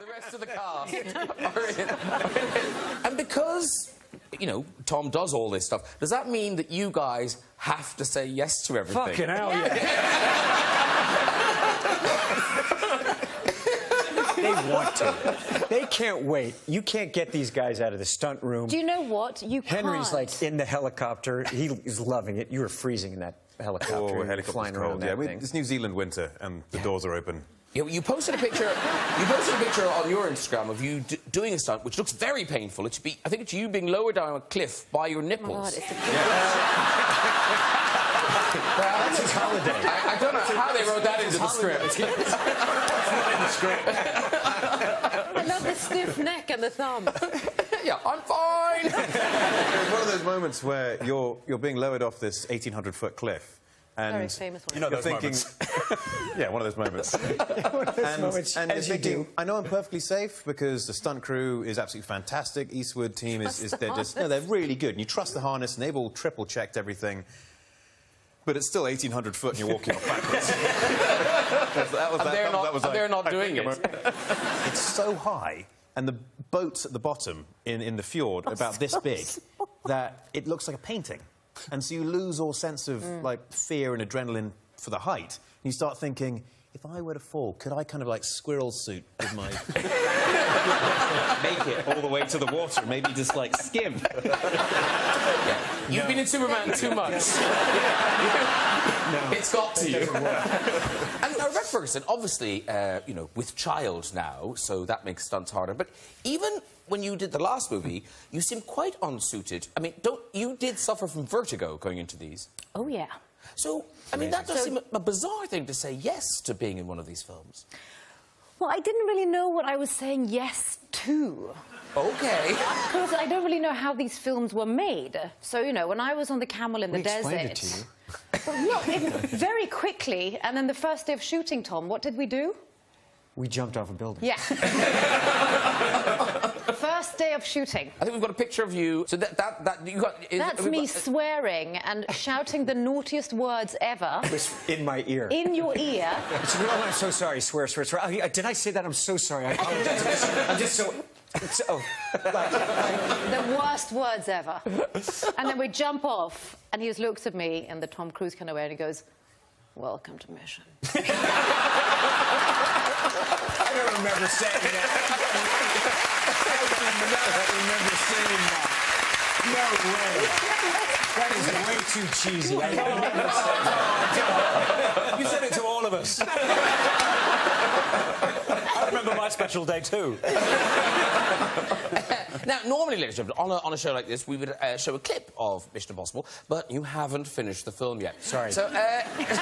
The rest of the cast are in. And because, you know, Tom does all this stuff, does that mean that you guys have to say yes to everything? Fucking hell, yeah. They want to. They can't wait. You can't get these guys out of the stunt room. Do you know what? You can't. Henry's like in the helicopter. He is loving it. You were freezing in that helicopter. Oh, helicopter's flying cold. around that thing. It's New Zealand winter, and the doors are open. You posted a picture. You posted a picture on your Instagram of you doing a stunt, which looks very painful. It should be. I think it's you being lowered down a cliff by your nipples. Oh, God, it's a That's his holiday. I don't know how they wrote that into the script. It's not in the script. I love the stiff neck and the thumb. Yeah, I'm fine. It's one of those moments where you're being lowered off this 1,800-foot cliff. And Very famous one. you know, you're thinking, yeah, one of those moments. One of those moments, and as you're you thinking, do. I know I'm perfectly safe because the stunt crew is absolutely fantastic. Eastwood team they're really good. And you trust the harness, and they've all triple-checked everything. But it's still 1,800 foot, and you're walking off backwards. They're not doing it. It's so high, and the boat's at the bottom in the fjord, about this big, that it looks like a painting. And so you lose all sense of, like, fear and adrenaline for the height. And you start thinking, if I were to fall, could I kind of, like, squirrel suit with my... make it all the way to the water and maybe just, like, skim? Yeah. You've been in Superman too much. No. It's got to you. And Rebecca Ferguson, obviously, you know, with child now, so that makes stunts harder. But even when you did the last movie, you seem quite unsuited. I mean, you did suffer from vertigo going into these? Oh, yeah. So, I mean, that does seem a bizarre thing to say yes to being in one of these films. Well, I didn't really know what I was saying yes to. OK. Because I don't really know how these films were made. So, you know, when I was on the camel in the desert... We explained it to you. Well, no, very quickly. And then the first day of shooting, Tom, what did we do? We jumped off a building. Yeah. First day of shooting. I think we've got a picture of you. So that you got... That's me swearing and shouting the naughtiest words ever. In my ear. In your ear. Oh, I'm so sorry. Swear. Did I say that? I'm so sorry. I apologize. I'm just so... The worst words ever. And then we jump off, and he just looks at me in the Tom Cruise kind of way, and he goes, "Welcome to mission." I don't remember saying that. I don't remember saying that. No way. That is way too cheesy. I never said that. You said it to all of us. I remember my special day too. Now, normally, ladies and gentlemen, on a show like this, we would show a clip of Mission Impossible, but you haven't finished the film yet. Sorry. So, it's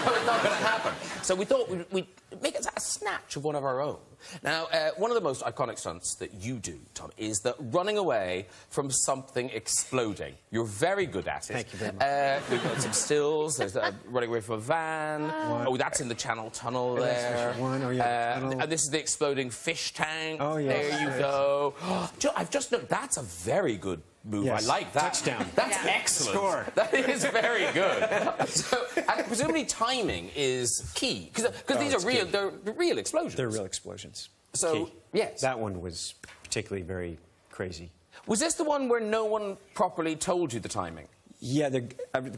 not going to happen. So we thought we'd make a snatch of one of our own. Now, one of the most iconic stunts that you do, Tom, is the running away from something exploding. You're very good at it. Thank you very much. We've got some stills. There's running away from a van. Oh, that's in the Channel Tunnel there. One. Oh, yeah. And this is the exploding fish tank. Oh, yeah. There you go. I've just noticed that's a very good move. Yes. I like that. Touchdown. That's excellent. Score. That is very good. So, and presumably timing is key because these are real. They're real explosions. They're real explosions. So Key. yes, That one was particularly very crazy. was this the one where no one properly told you the timing? Yeah, the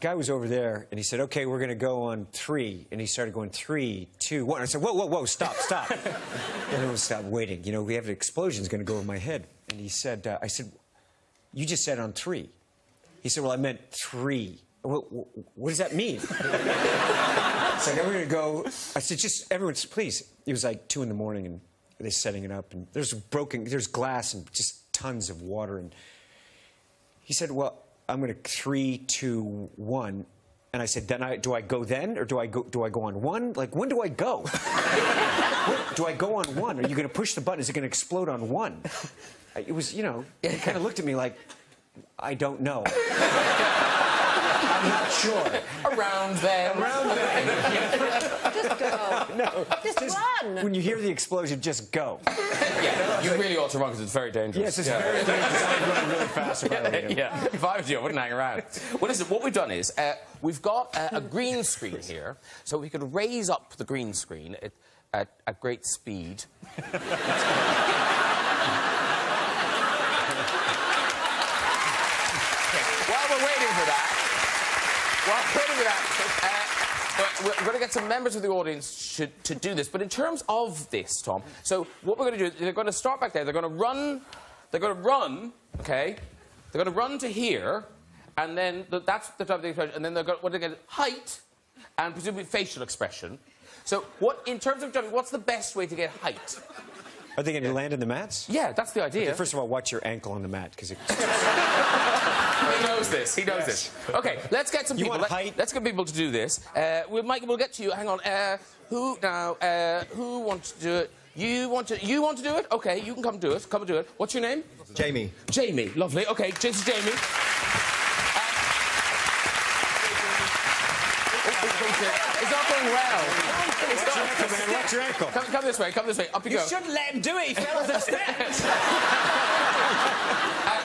guy was over there, and he said, "Okay, we're going to go on 3." And he started going 3, 2, 1. I said, "Whoa, stop." And everyone stopped waiting. You know, we have an explosion's going to go over my head. And he said, I said, "You just said on 3." He said, "Well, I meant 3." What does that mean? It's like, "We're going to go." I said, "Just, everyone, please." It was like 2 in the morning, and they're setting it up, and there's glass and just tons of water. And he said, "Well, I'm going to 3, 2, 1." And I said, do I go then, or do I go on 1? Like, when do I go? Do I go on 1? Are you going to push the button? Is it going to explode on 1? It was, you know, he kind of looked at me like, I don't know. I'm not sure. Around then. Just go. No. Just run. When you hear the explosion, just go. Yeah, you really ought to run because it's very dangerous. Yes, it's very dangerous. I'm running really fast. Yeah, if I was you, I wouldn't hang around. Well, listen, what we've done is we've got a green screen here, so we could raise up the green screen. at great speed. While we're waiting for that, we're going to get some members of the audience to do this. But in terms of this, Tom, so what we're going to do, they're going to start back there. They're going to run, okay? They're going to run to here, and then that's the type of expression. And then they're going to get height and presumably facial expression. So in terms of jumping, what's the best way to get height? Are they going to land in the mats? Yeah, that's the idea. Okay, first of all, watch your ankle on the mat, because it... He knows this. He knows this. Okay, let's get some people. Let's get people to do this. We'll get to you. Hang on. Who wants to do it? You want to do it? Okay, you can come do it. Come and do it. What's your name? Jamie. Jamie. Lovely. Okay, this is Jamie. It's not going well. It's not. Man, watch your ankle. Come this way. Come this way. Up you go. You shouldn't let him do it. He fell off the steps.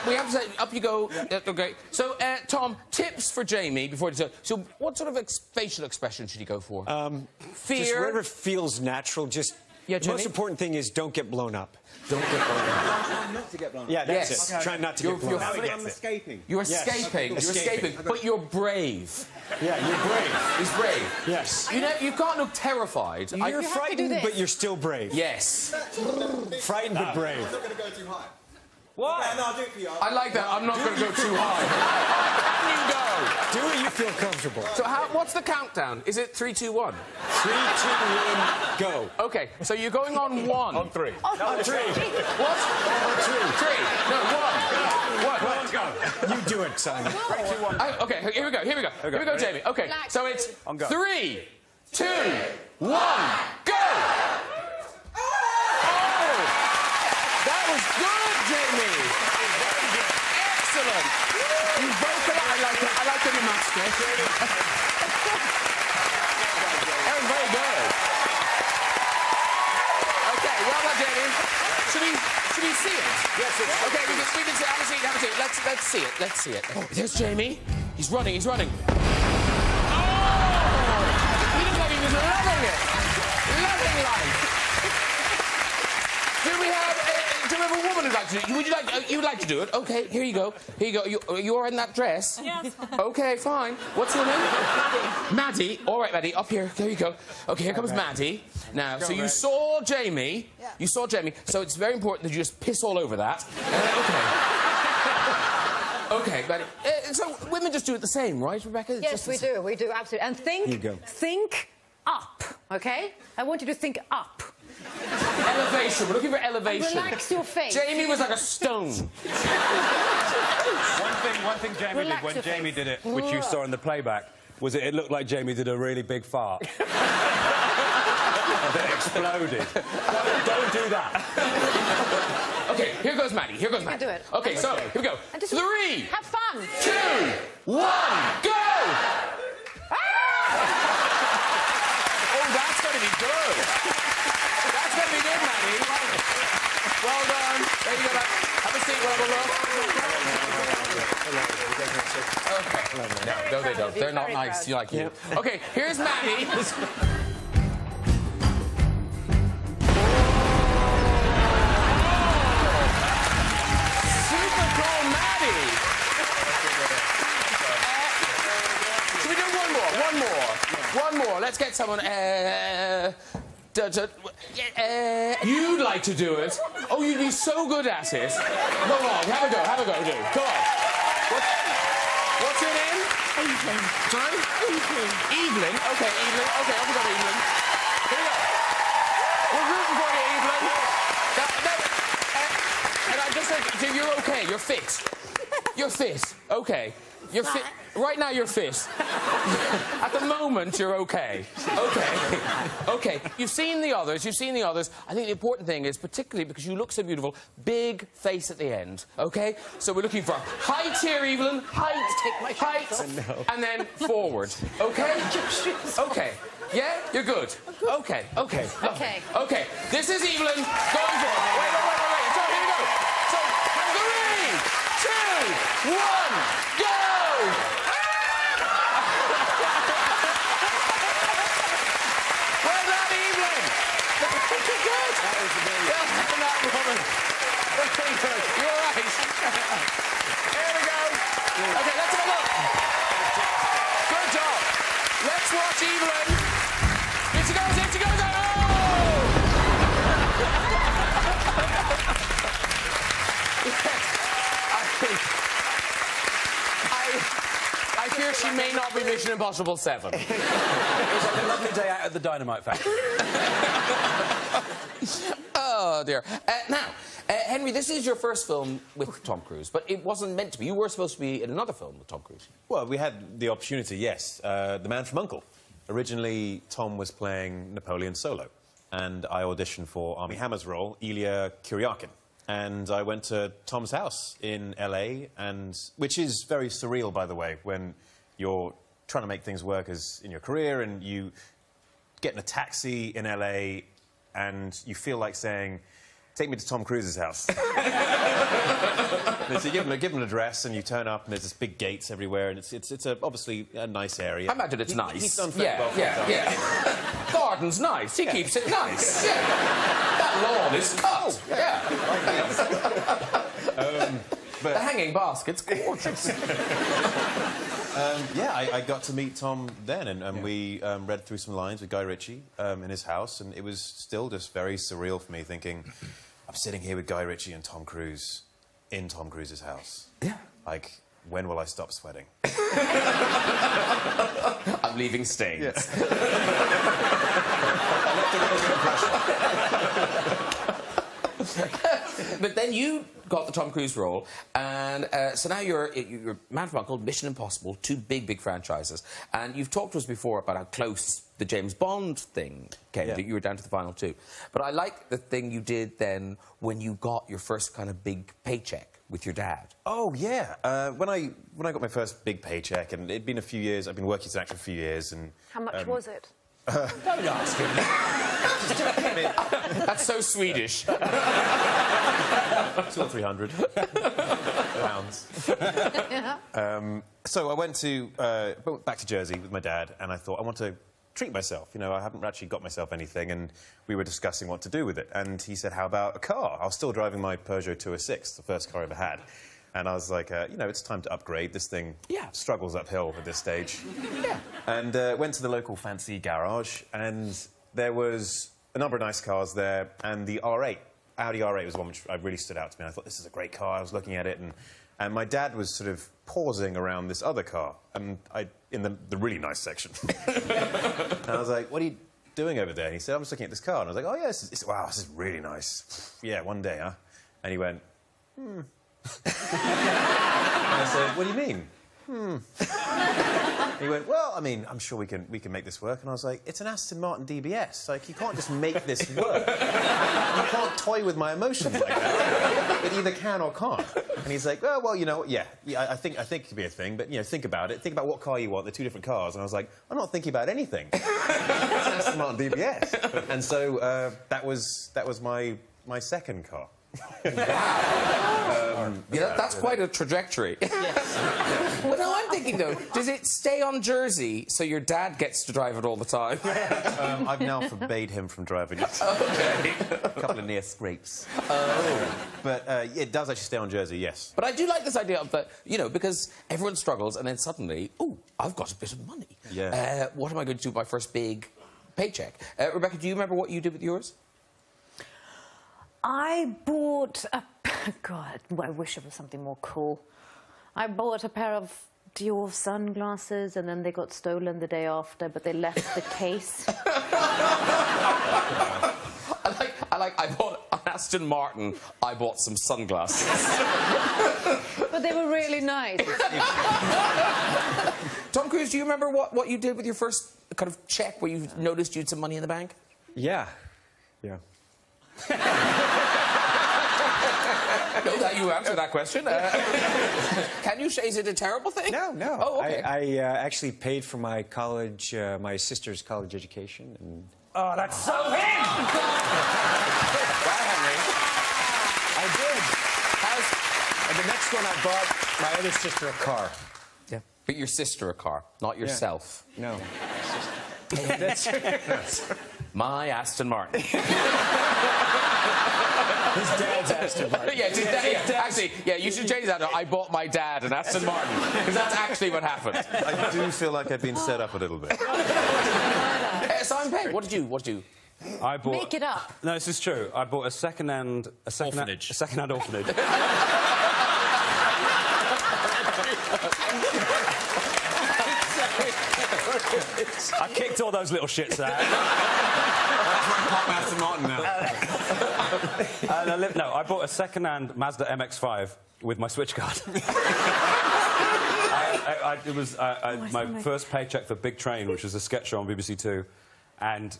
We have to say, up you go. Okay. So, Tom, tips for Jamie before he does. So, what sort of facial expression should he go for? Fear. Just whatever feels natural. Just the most important thing is don't get blown up. Don't get blown up. Not to get blown up. Yeah, that's Yes. it. Try not to get blown up. I'm escaping. You're Yes. escaping. Okay. You're escaping. But you're brave. Yeah, you're brave. He's brave. Yes. You can't look terrified. You're have to do frightened, this. but you're still brave. Yes. Frightened, but brave. I'm not going to go too high. Why? No, I'll do it for you. I like that. I'm not going to go too high. How can you go? Do what you feel comfortable. So what's the countdown? Is it 3, 2, 1? 3, 2, 1, go. Okay, so you're going on 1. On 3. On 3. What? On 3. 3. No, 1. Let's go. You do it, Simon. 3, 2, 1. Okay, here we go. Here we go, Jamie. Okay, Relax. so it's On go. 3, 2, 1, go! Oh! That was good, Jamie. Excellent. You broke it. I like the master. That was very good. Okay, well done, Jamie. Should we see it? Yes. Okay, we can see it. Have a seat. Let's see it. Let's see it. Oh, there's Jamie. He's running. Oh! He looked like he was loving it. Loving life. Do we have a woman who'd like to do it? You would like to do it? Okay, here you go. You're in that dress? Yes. Okay, fine. What's your name? Maddie. All right, Maddie, up here. There you go. Okay, here comes Maddie. Now, so you saw Jamie. Yeah. You saw Jamie. So it's very important that you just piss all over that. Okay, Maddie. So women just do it the same, right, Rebecca? It's Yes, just we the same. do. We do, absolutely. And Here you go. think up, okay? I want you to think up. Elevation. We're looking for elevation. Relax your face. Jamie was like a stone. One thing Jamie Relax did when your Jamie face. did it, which you saw in the playback, was it looked like Jamie did a really big fart. And it exploded. Don't do that. Okay, here goes Maddie. You can do it. Okay, so here we go. And just 3, have fun. 2, 1, go! Oh, that's going to be good. That's going to be good, Maddie. Well done. There you go. Have a seat, Okay. No, they don't. They're not nice. You like you. Okay, here's Maddie. Super cool, Maddie. Should we do one more? Let's get someone. You'd like to do it? Oh, you'd be so good at it. Go on, have a go, do. Come on. What's your name? Evelyn. Sorry? Evelyn. Evelyn. Okay, Evelyn. Okay, off we go, Evelyn. Here we go. We're rooting for you, Evelyn. And I just said, so you're okay. You're fit. You're fit. Okay. You're fit. Right now, you're fit. At the moment, you're okay. Okay. You've seen the others. I think the important thing is, particularly because you look so beautiful, big face at the end. Okay? So we're looking for height here, Evelyn. Height. And then forward. Okay? Okay. Yeah? You're good. Okay. Lovely. Okay. This is Evelyn going for it. Wait. So here we go. So 3, 2, 1, go! Well done, Evelyn. think you're good. That was amazing. Well done, that woman. Very good. You're all right. Here we go. Okay, let's have a look. Good job. Let's watch Evelyn. Here she goes, here she goes. Oh! I fear she may not be Mission Impossible 7. It was like a lovely day out at the Dynamite Factory. Oh, dear. Now, Henry, this is your first film with Tom Cruise, but it wasn't meant to be. You were supposed to be in another film with Tom Cruise. Well, we had the opportunity, yes. The Man from U.N.C.L.E. Originally, Tom was playing Napoleon Solo, and I auditioned for Armie Hammer's role, Ilya Kuryakin. And I went to Tom's house in LA, which is very surreal, by the way, when you're trying to make things work in your career and you get in a taxi in LA and you feel like saying, take me to Tom Cruise's house. So you give him an address and you turn up and there's this big gates everywhere and it's obviously a nice area. I imagine it's nice. He's done fairly well for himself. Garden's nice. He keeps it nice. Yeah. That lawn is cut. Yeah. The hanging basket's gorgeous. I got to meet Tom then, and we read through some lines with Guy Ritchie in his house, and it was still just very surreal for me, thinking, I'm sitting here with Guy Ritchie and Tom Cruise in Tom Cruise's house. Yeah. Like, when will I stop sweating? I'm leaving stains. Yeah. But then you got the Tom Cruise role, and so now you're Man from U.N.C.L.E., Mission Impossible, two big franchises. And you've talked to us before about how close the James Bond thing came, that you were down to the final two. But I like the thing you did then when you got your first kind of big paycheck with your dad. Oh, yeah. When I got my first big paycheck, and it'd been a few years, I've been working as an actor for a few years, and... How much was it? Don't ask him. That's so Swedish. 200 or 300 pounds. So I went back to Jersey with my dad, and I thought, I want to treat myself. You know, I haven't actually got myself anything, and we were discussing what to do with it. And he said, how about a car? I was still driving my Peugeot 206, the first car I ever had. And I was like, you know, it's time to upgrade. This thing struggles uphill at this stage. And went to the local fancy garage, and there was a number of nice cars there, and the R8, Audi R8 was one which really stood out to me. I thought, this is a great car. I was looking at it, and my dad was sort of pausing around this other car, and in the really nice section. And I was like, what are you doing over there? And he said, I'm just looking at this car. And I was like, oh, yeah, wow, this is really nice. Yeah, one day, huh? And he went, And I said, what do you mean? He went, well, I mean, I'm sure we can make this work. And I was like, it's an Aston Martin DBS. Like, you can't just make this work. You can't toy with my emotions like that. It either can or can't. And he's like, oh, well, you know, yeah, I think it could be a thing, but, you know, think about it. Think about what car you want. They're two different cars. And I was like, I'm not thinking about anything. It's an Aston Martin DBS. And so that was my second car. That's quite a trajectory. Yes. Well, no, I'm thinking, though, does it stay on Jersey so your dad gets to drive it all the time? I've now forbade him from driving it. OK. A couple of near scrapes. Oh. But it does actually stay on Jersey, yes. But I do like this idea of, you know, because everyone struggles and then suddenly, oh, I've got a bit of money. Yeah. What am I going to do with my first big paycheck? Rebecca, do you remember what you did with yours? I bought a... God, I wish it was something more cool. I bought a pair of Dior sunglasses, and then they got stolen the day after, but they left the case. I bought an Aston Martin. I bought some sunglasses. But they were really nice. Tom Cruise, do you remember what you did with your first kind of check where you noticed you had some money in the bank? Yeah. No, that you answered that question. Can you say, is it a terrible thing? No. Oh, OK. I actually paid for my college, my sister's college education. And... Oh, that's so him! I did. And the next one, I bought my other sister a car. Yeah. But your sister a car, not yourself. No. That's My Aston Martin. His dad's Aston Martin. Yeah, actually, yeah, you should change that to I bought my dad an Aston Martin, because that's actually what happened. I do feel like I've been set up a little bit. Simon Pegg, what did you? I bought... Make it up. No, this is true. I bought a second-hand Orphanage. A second-hand orphanage. I kicked all those little shits out. Aston Martin now. And I bought a second-hand Mazda MX-5 with my Switch card. It was my first paycheck for Big Train, which was a sketch show on BBC Two, and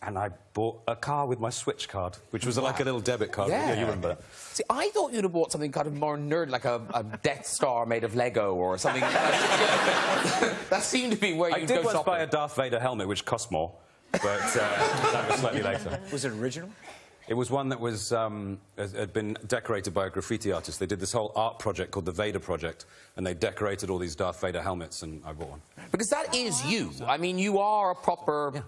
I bought a car with my Switch card, which was like a little debit card. Yeah. You remember that? See, I thought you'd have bought something kind of more nerd, like a Death Star made of Lego or something. That seemed to be where you'd go I did once shopping. buy a Darth Vader helmet, which cost more, but that was slightly later. Was it original? It was one that was had been decorated by a graffiti artist. They did this whole art project called the Vader Project, and they decorated all these Darth Vader helmets, and I bought one. Because that is you. I mean, you are a proper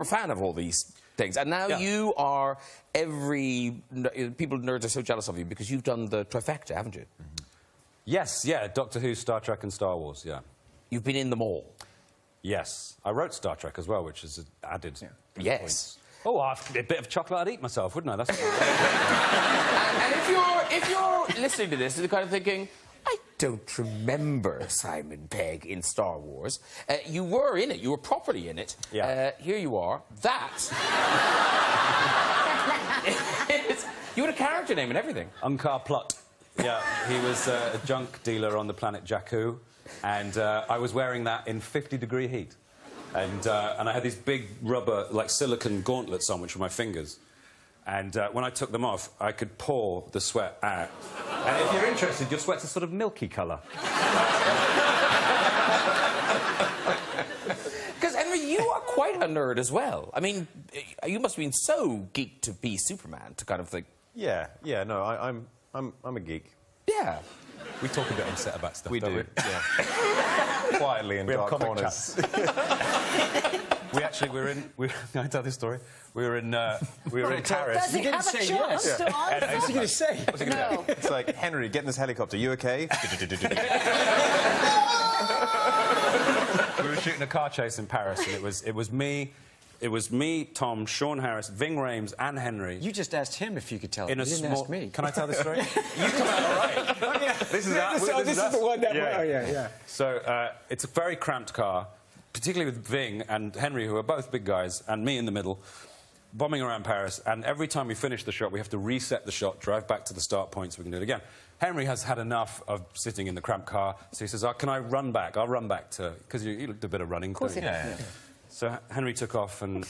fan of all these things, and now you are people nerds are so jealous of you because you've done the trifecta, haven't you? Mm-hmm. Yes, yeah, Doctor Who, Star Trek, and Star Wars. Yeah, you've been in them all. Yes, I wrote Star Trek as well, which is added. Yes. Points. Oh, a bit of chocolate I'd eat myself, wouldn't I? That's and if you're listening to this, you're kind of thinking, I don't remember Simon Pegg in Star Wars. You were in it. You were properly in it. Yeah. Here you are. That. You had a character name and everything. Unkar Plutt. Yeah, he was a junk dealer on the planet Jakku, and I was wearing that in 50-degree heat. And I had these big rubber, like silicone gauntlets on, which were my fingers. And when I took them off, I could pour the sweat out. And if you're interested, your sweat's a sort of milky colour. Because, Henry, you are quite a nerd as well. I mean, you must have been so geeked to be Superman to kind of think... Yeah, no, I'm a geek. Yeah. We talk a bit on set about stuff, We don't do, we? yeah. Quietly in dark corners. We actually, can I tell this story? We were in Paris. Does he have a chance to answer? What's he going to say? No. It's like, Henry, get in this helicopter. You okay? We were shooting a car chase in Paris, and it was me, Tom, Sean Harris, Ving Rhames, and Henry. You just asked him if you could tell. In You a didn't small... ask me. Can I tell this story? You come out all right. This is us. This is the one that... Yeah. Oh, yeah. So it's a very cramped car, particularly with Ving and Henry, who are both big guys, and me in the middle, bombing around Paris. And every time we finish the shot, we have to reset the shot, drive back to the start point so we can do it again. Henry has had enough of sitting in the cramped car, so he says, "Oh, can I run back? I'll run back to..." Because you did a bit of running. Of course, yeah. So Henry took off and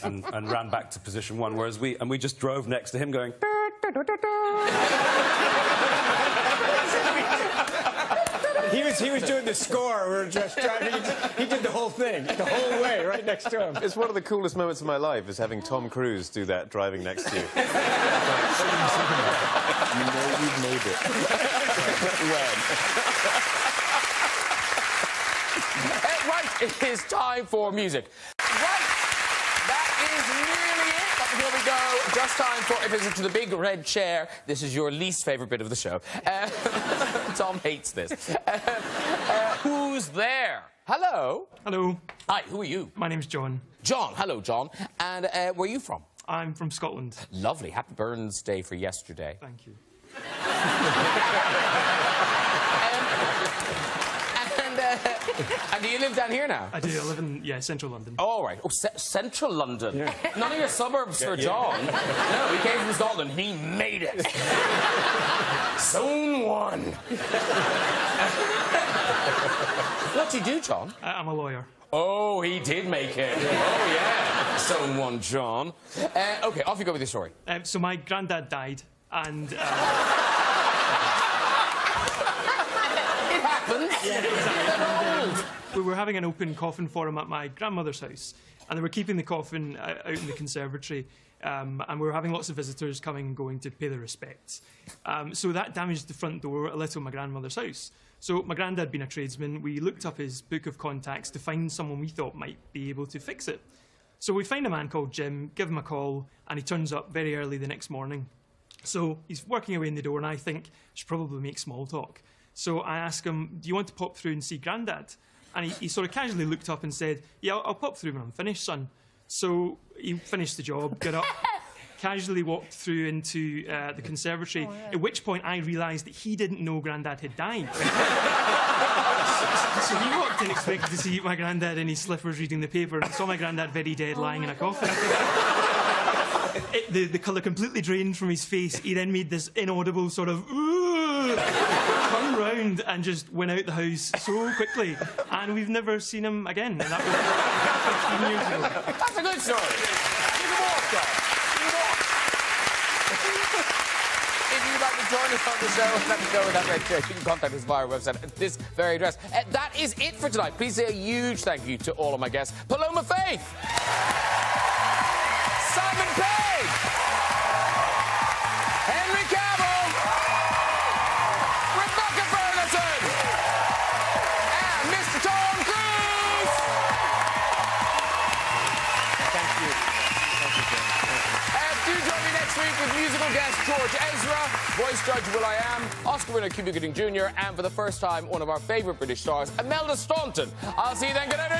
ran back to position one, whereas we just drove next to him going... He was doing the score. We were just driving. He did the whole thing, the whole way, right next to him. It's one of the coolest moments of my life, is having Tom Cruise do that driving next to you. You know you've made it. Right, it is time for music. Right, that is nearly it. But before we go, just time for a visit to the big red chair. This is your least favourite bit of the show. Tom hates this. Who's there? Hello. Hello, Hi, who are you? my name's John. John. Hello, John. And where are you from? I'm from Scotland. Lovely. Happy Burns Day for yesterday. Thank you. And do you live down here now? I do. I live in, central London. Oh, all right. Oh, central London. Yeah. None of your suburbs for John. No, he came from Scotland. He made it. Zone 1. What do you do, John? I'm a lawyer. Oh, he did make it. Oh, yeah. Zone 1, John. OK, off you go with your story. So my granddad died, and... It happens. We were having an open coffin for him at my grandmother's house, and they were keeping the coffin out in the conservatory, and we were having lots of visitors coming and going to pay their respects. So that damaged the front door a little at my grandmother's house. So my granddad, being a tradesman, we looked up his book of contacts to find someone we thought might be able to fix it. So we find a man called Jim, give him a call, and he turns up very early the next morning. So he's working away in the door, and I think I should probably make small talk. So I ask him, do you want to pop through and see Grandad? And he sort of casually looked up and said, yeah, I'll pop through when I'm finished, son. So he finished the job, got up, casually walked through into the conservatory, at which point I realised that he didn't know Grandad had died. So he walked in expecting to see my granddad in his slippers reading the paper, and saw my granddad very dead lying in a coffin. The colour completely drained from his face. He then made this inaudible sort of ooh, turned round and just went out the house so quickly, and we've never seen him again. And that was 15 years ago. That's a good story. Give him more, Scott. Give him more. If you'd like to join us on the show, let me know with that right there. You can contact us via our website at this very address. That is it for tonight. Please say a huge thank you to all of my guests. Paloma Faith. Simon Pegg. Henry Cavill. Rebecca Ferguson. And Mr. Tom Cruise. Thank you. Thank you, Jim. Do join me next week with musical guest George Ezra, voice judge will.i.am, Oscar winner Cuba Gooding Jr., and for the first time, one of our favourite British stars, Imelda Staunton. I'll see you then. Good night.